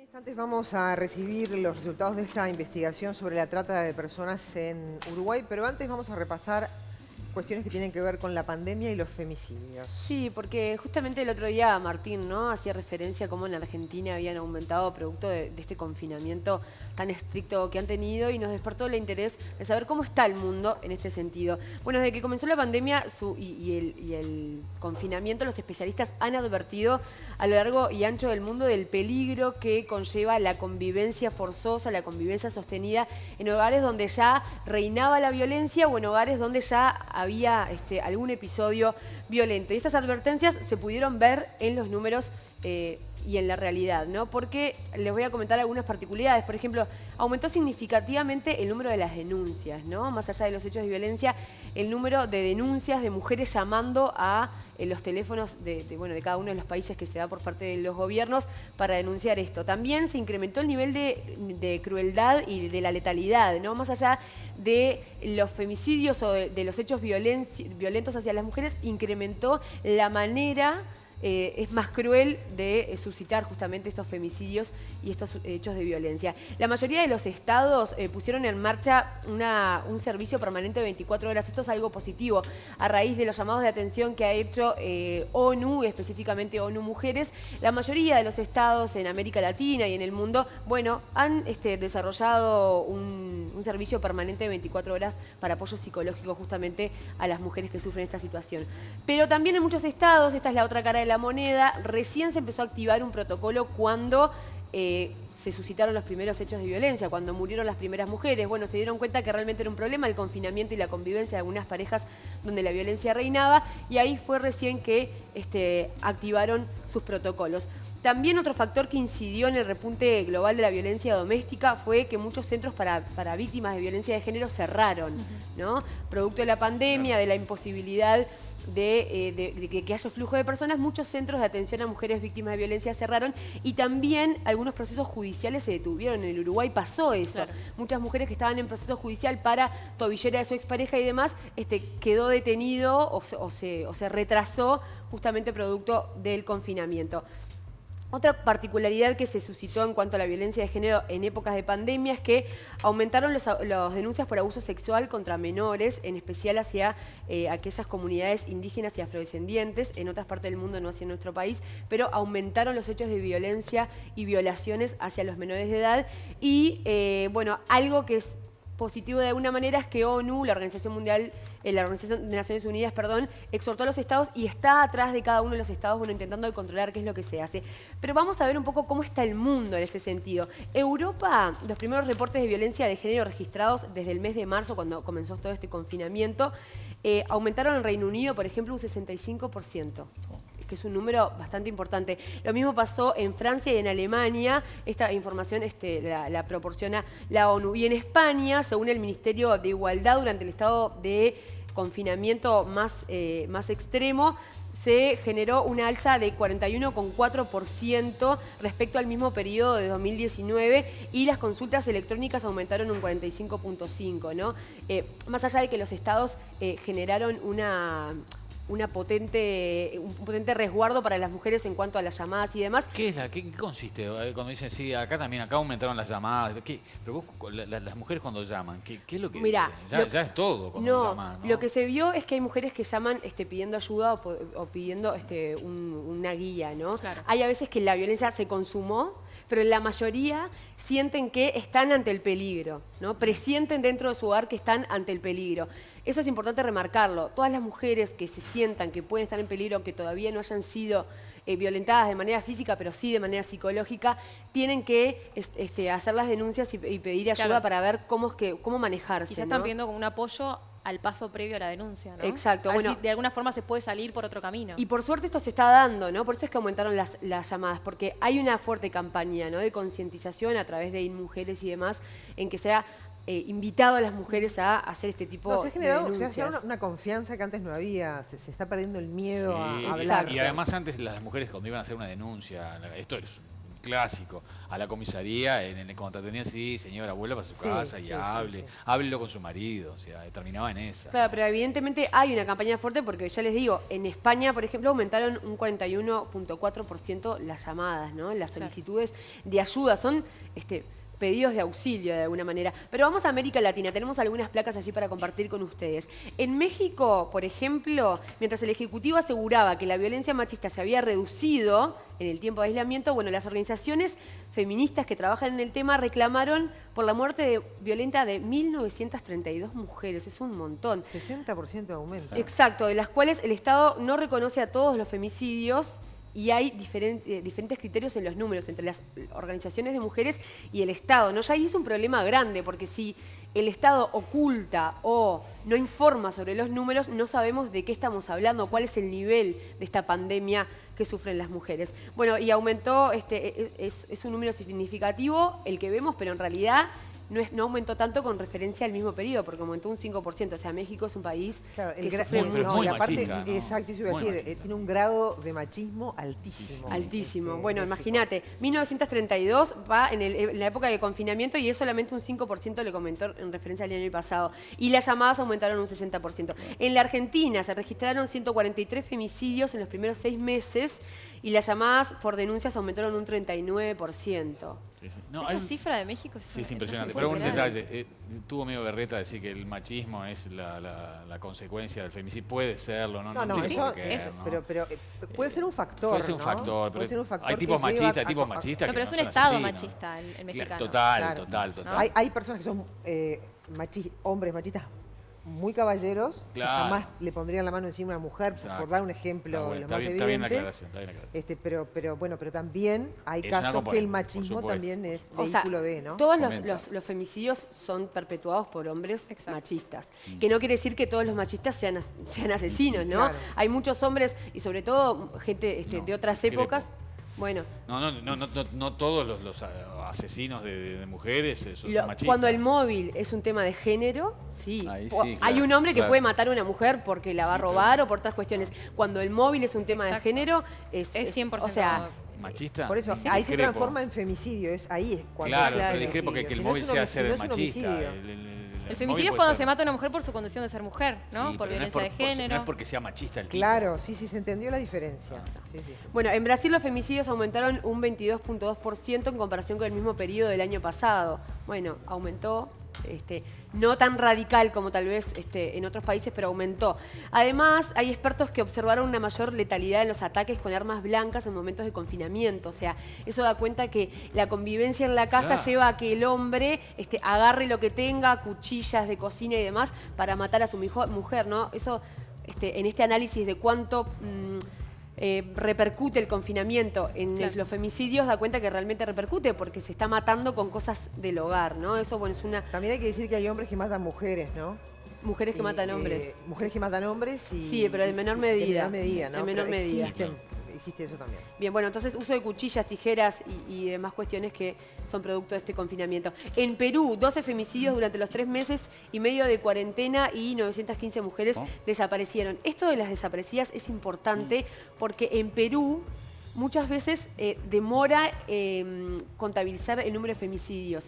Instantes vamos a recibir los resultados de esta investigación sobre la trata de personas en Uruguay, pero antes vamos a repasar cuestiones que tienen que ver con la pandemia y los femicidios. Sí, porque justamente el otro día Martín, ¿no?, hacía referencia a cómo en Argentina habían aumentado producto de este confinamiento tan estricto que han tenido y nos despertó el interés de saber cómo está el mundo en este sentido. Bueno, desde que comenzó la pandemia y el confinamiento, los especialistas han advertido a lo largo y ancho del mundo del peligro que conlleva la convivencia forzosa, la convivencia sostenida en hogares donde ya reinaba la violencia o en hogares donde ya había algún episodio violento. Y estas advertencias se pudieron ver en los números y en la realidad, ¿no? Porque les voy a comentar algunas particularidades. Por ejemplo, aumentó significativamente el número de las denuncias, ¿no? Más allá de los hechos de violencia, el número de denuncias de mujeres llamando a los teléfonos de cada uno de los países que se da por parte de los gobiernos para denunciar esto. También se incrementó el nivel de crueldad y de la letalidad, ¿no? Más allá de los femicidios o de los hechos violentos hacia las mujeres, incrementó la manera es más cruel de suscitar justamente estos femicidios y estos hechos de violencia. La mayoría de los estados pusieron en marcha un servicio permanente de 24 horas. Esto es algo positivo a raíz de los llamados de atención que ha hecho ONU, específicamente ONU Mujeres. La mayoría de los estados en América Latina y en el mundo, bueno, han desarrollado un servicio permanente de 24 horas para apoyo psicológico justamente a las mujeres que sufren esta situación. Pero también en muchos estados, esta es la otra cara de la moneda, recién se empezó a activar un protocolo cuando se suscitaron los primeros hechos de violencia, cuando murieron las primeras mujeres. Bueno, se dieron cuenta que realmente era un problema el confinamiento y la convivencia de algunas parejas donde la violencia reinaba, y ahí fue recién que activaron sus protocolos. También otro factor que incidió en el repunte global de la violencia doméstica fue que muchos centros para víctimas de violencia de género cerraron, ¿no? Producto de la pandemia, de la imposibilidad de que haya flujo de personas, muchos centros de atención a mujeres víctimas de violencia cerraron, y también algunos procesos judiciales se detuvieron. En el Uruguay pasó eso. Claro. Muchas mujeres que estaban en proceso judicial para tobillera de su expareja y demás, quedó detenido o se retrasó justamente producto del confinamiento. Otra particularidad que se suscitó en cuanto a la violencia de género en épocas de pandemia es que aumentaron las denuncias por abuso sexual contra menores, en especial hacia aquellas comunidades indígenas y afrodescendientes, en otras partes del mundo, no hacia nuestro país, pero aumentaron los hechos de violencia y violaciones hacia los menores de edad. Y bueno, algo que es positivo de alguna manera es que ONU, la Organización de Naciones Unidas, exhortó a los estados y está atrás de cada uno de los estados, bueno, intentando controlar qué es lo que se hace. Pero vamos a ver un poco cómo está el mundo en este sentido. Europa, los primeros reportes de violencia de género registrados desde el mes de marzo, cuando comenzó todo este confinamiento, aumentaron en Reino Unido, por ejemplo, un 65%. Que es un número bastante importante. Lo mismo pasó en Francia y en Alemania. Esta información la proporciona la ONU. Y en España, según el Ministerio de Igualdad, durante el estado de confinamiento más extremo, se generó una alza de 41,4% respecto al mismo periodo de 2019, y las consultas electrónicas aumentaron un 45,5%, ¿no? Más allá de que los estados generaron un potente resguardo para las mujeres en cuanto a las llamadas y demás. ¿Qué consiste? Cuando dicen, sí, acá aumentaron las llamadas. Pero vos, las mujeres cuando llaman, ¿qué es lo que Mirá, dicen? Ya es todo cuando llaman, ¿no? Lo que se vio es que hay mujeres que llaman pidiendo ayuda o pidiendo una guía, ¿no? Claro. Hay a veces que la violencia se consumó, pero en la mayoría sienten que están ante el peligro, ¿no? Presienten dentro de su hogar que están ante el peligro. Eso es importante remarcarlo. Todas las mujeres que se sientan que pueden estar en peligro, aunque todavía no hayan sido violentadas de manera física, pero sí de manera psicológica, tienen que hacer las denuncias y pedir ayuda, claro, para ver cómo manejarse. Quizás están pidiendo como un apoyo al paso previo a la denuncia, ¿no? Exacto. Bueno, si de alguna forma se puede salir por otro camino. Y por suerte esto se está dando, ¿no? Por eso es que aumentaron las llamadas, porque hay una fuerte campaña, ¿no?, de concientización a través de InMujeres y demás, en que se ha invitado a las mujeres a hacer este tipo de denuncias. Se ha generado una confianza que antes no había. Se está perdiendo el miedo a hablar. Y además antes las mujeres, cuando iban a hacer una denuncia, esto es clásico. A la comisaría, cuando te atendían, sí, señora, vuelva para su Sí, casa y sí, sí, hable. sí. Háblelo con su marido, o sea, terminaba en esa. Claro, pero evidentemente hay una campaña fuerte porque ya les digo, en España, por ejemplo, aumentaron un 41.4% las llamadas, ¿no? Las solicitudes de ayuda. Son pedidos de auxilio de alguna manera. Pero vamos a América Latina, tenemos algunas placas allí para compartir con ustedes. En México, por ejemplo, mientras el Ejecutivo aseguraba que la violencia machista se había reducido en el tiempo de aislamiento, bueno, las organizaciones feministas que trabajan en el tema reclamaron por la muerte violenta de 1.932 mujeres. Es un montón. 60% de aumento. Exacto, de las cuales el Estado no reconoce a todos los femicidios y hay diferentes criterios en los números entre las organizaciones de mujeres y el Estado, ¿no? Ya ahí es un problema grande, porque si el Estado oculta o no informa sobre los números, no sabemos de qué estamos hablando, cuál es el nivel de esta pandemia que sufren las mujeres. Bueno, y aumentó, es un número significativo el que vemos, pero en realidad no aumentó tanto con referencia al mismo periodo, porque aumentó un 5%. O sea, México es un país Claro, que gra- sufre Muy, pero mucho. muy y aparte, machista, ¿no? exacto, eso iba a Muy decir, machista. tiene un grado de machismo altísimo. Altísimo. Bueno, México. imagínate, 1932 va en la época de confinamiento y es solamente un 5% le comentó en referencia al año pasado. Y las llamadas aumentaron un 60%. En la Argentina se registraron 143 femicidios en los primeros 6 meses y las llamadas por denuncias aumentaron un 39%. Sí, sí. No, Esa hay un- cifra de México Sí, es una impresionante. cosa Pero un impresionante. detalle, tuvo medio berreta decir que el machismo es la consecuencia del femicidio. Puede serlo, ¿no? No, tiene eso por qué ver, es, ¿no? pero puede ser un factor, Puede ser un ¿no? factor, Puede ser un factor hay tipos que lleva machistas, a- tipos a- machistas No, que pero es un son estado asesinos. machista el Claro, mexicano. total, Claro. total. ¿No? Hay personas que son hombres machistas muy caballeros, Claro. que jamás le pondrían la mano encima a una mujer, Exacto. por dar un ejemplo Está bueno, los está más bien, está bien la evidentes. aclaración, está bien la aclaración. Pero bueno, pero también hay Es una casos que componente, el por machismo supuesto. también es O sea, vehículo de, ¿no? todos Fomenta. los femicidios son perpetuados por hombres Exacto. machistas. Que no quiere decir que todos los machistas sean asesinos, ¿no? Claro. Hay muchos hombres y sobre todo gente No, de otras discrepo. épocas. Bueno, No todos los asesinos de mujeres son machistas. cuando el móvil es un tema de género, sí. Ahí O- sí, Hay claro, un hombre que claro. puede matar a una mujer porque la va a Sí, robar o por otras cuestiones. Cuando el móvil es un tema de Exacto. género, Es 100%. O sea, ¿Machista? Por eso, Sí, ahí se discrepo. transforma en femicidio, ahí es cuando Claro, es Claro. pero discrepo que el femicidio. móvil Si no es sea un ser homicidio, no es un machista. homicidio. El móvil femicidio es puede cuando ser- se mata a una mujer por su condición de ser mujer, ¿no? Sí, por pero violencia de género. no es porque sea machista el tipo. Claro, sí, se entendió la diferencia. Sí, sí, sí. bueno, en Brasil los femicidios aumentaron un 22.2% en comparación con el mismo periodo del año pasado. Bueno, aumentó, no tan radical como tal vez en otros países, pero aumentó. Además, hay expertos que observaron una mayor letalidad en los ataques con armas blancas en momentos de confinamiento. O sea, eso da cuenta que la convivencia en la casa Claro. lleva a que el hombre agarre lo que tenga, cuchillas de cocina y demás, para matar a su mujer, ¿no? Eso, en este análisis de cuánto repercute el confinamiento en Claro. los femicidios, da cuenta que realmente repercute porque se está matando con cosas del hogar, ¿no? Eso, bueno, es una... También hay que decir que hay hombres que matan mujeres, ¿no? Mujeres que Y, matan hombres. Mujeres que matan hombres y... Sí, pero en menor medida. En menor medida, ¿no? En menor Pero medida. Existe eso también. Bien, bueno, entonces uso de cuchillas, tijeras y demás cuestiones que son producto de este confinamiento. En Perú, 12 femicidios durante los 3 meses y medio de cuarentena y 915 mujeres ¿Oh? desaparecieron. Esto de las desaparecidas es importante porque en Perú muchas veces demora contabilizar el número de femicidios.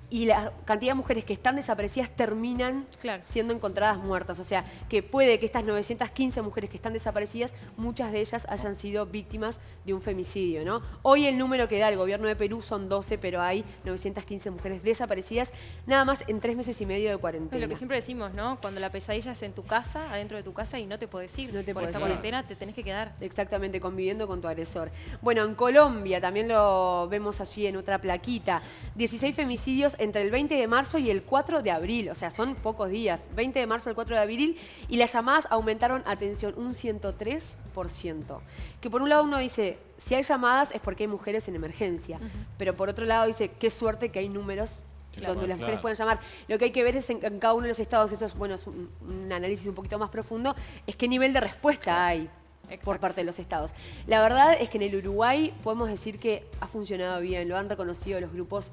Y la cantidad de mujeres que están desaparecidas terminan Claro. siendo encontradas muertas. O sea, que puede que estas 915 mujeres que están desaparecidas, muchas de ellas hayan sido víctimas de un femicidio, ¿no? Hoy el número que da el gobierno de Perú son 12, pero hay 915 mujeres desaparecidas, nada más en 3 meses y medio de Es cuarentena. lo que siempre decimos, ¿no? Cuando la pesadilla es en tu casa, adentro de tu casa y no te podés ir. No te por podés esta ir. cuarentena te tenés que quedar. Exactamente, conviviendo con tu agresor. Bueno, en Colombia también lo vemos allí en otra plaquita. 16 femicidios entre el 20 de marzo y el 4 de abril. O sea, son pocos días. 20 de marzo al 4 de abril. Y las llamadas aumentaron, atención, un 103%. Que por un lado uno dice, si hay llamadas es porque hay mujeres en emergencia. Pero por otro lado dice, qué suerte que hay números Claro, donde las mujeres claro. pueden llamar. Lo que hay que ver es en cada uno de los estados, eso es, bueno, es un análisis un poquito más profundo, es qué nivel de respuesta hay por Exacto. parte de los estados. La verdad es que en el Uruguay podemos decir que ha funcionado bien, lo han reconocido los grupos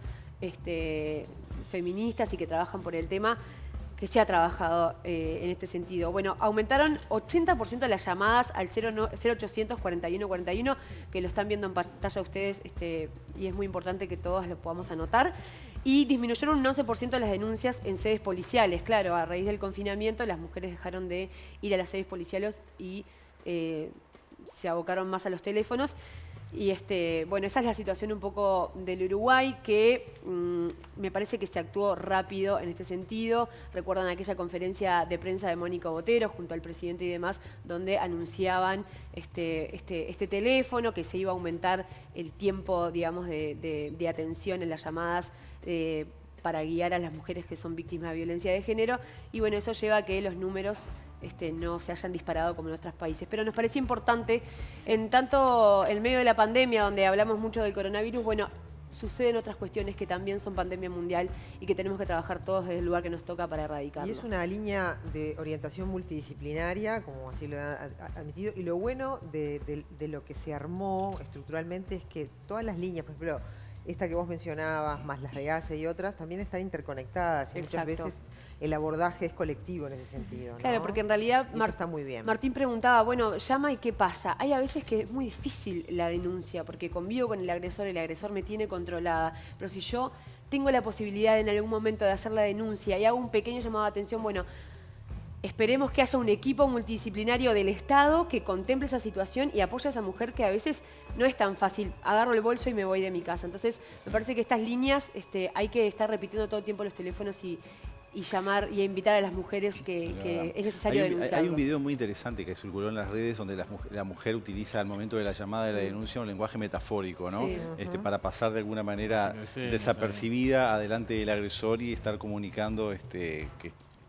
feministas y que trabajan por el tema, que se ha trabajado en este sentido. Bueno, aumentaron 80% las llamadas al 0800 41 41, que lo están viendo en pantalla ustedes, y es muy importante que todos lo podamos anotar. Y disminuyeron un 11% las denuncias en sedes policiales. Claro, a raíz del confinamiento las mujeres dejaron de ir a las sedes policiales y se abocaron más a los teléfonos. Y bueno, esa es la situación un poco del Uruguay, que me parece que se actuó rápido en este sentido. Recuerdan aquella conferencia de prensa de Mónica Botero junto al presidente y demás, donde anunciaban este teléfono, que se iba a aumentar el tiempo, digamos, de atención en las llamadas para guiar a las mujeres que son víctimas de violencia de género. Y bueno, eso lleva a que los números no se hayan disparado como en otros países. Pero nos parecía importante, en tanto en medio de la pandemia, donde hablamos mucho del coronavirus, bueno, suceden otras cuestiones que también son pandemia mundial y que tenemos que trabajar todos desde el lugar que nos toca para erradicarlo. Y es una línea de orientación multidisciplinaria, como así lo han admitido, y lo bueno de lo que se armó estructuralmente es que todas las líneas, por ejemplo, esta que vos mencionabas, más las de ACE y otras, también están interconectadas. Y muchas veces el abordaje es colectivo en ese sentido, ¿no? Claro, porque en realidad está muy bien. Martín preguntaba, bueno, llama y ¿qué pasa? Hay a veces que es muy difícil la denuncia, porque convivo con el agresor me tiene controlada. Pero si yo tengo la posibilidad en algún momento de hacer la denuncia y hago un pequeño llamado de atención, bueno, esperemos que haya un equipo multidisciplinario del Estado que contemple esa situación y apoye a esa mujer que a veces no es tan fácil. Agarro el bolso y me voy de mi casa. Entonces, me parece que estas líneas hay que estar repitiendo todo el tiempo los teléfonos y llamar y invitar a las mujeres que es necesario denunciar. Hay un video muy interesante que circuló en las redes donde la mujer utiliza al momento de la llamada de la denuncia un lenguaje metafórico, ¿no? Sí. Para pasar de alguna manera desapercibida adelante del agresor y estar comunicando que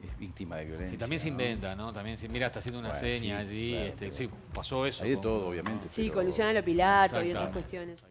es víctima de violencia. Sí, también se inventa, ¿no? También mira, está haciendo una seña allí. Claro, sí, pasó eso. Hay de todo, obviamente. Sí, pero... con Luciana Lopilato y otras cuestiones.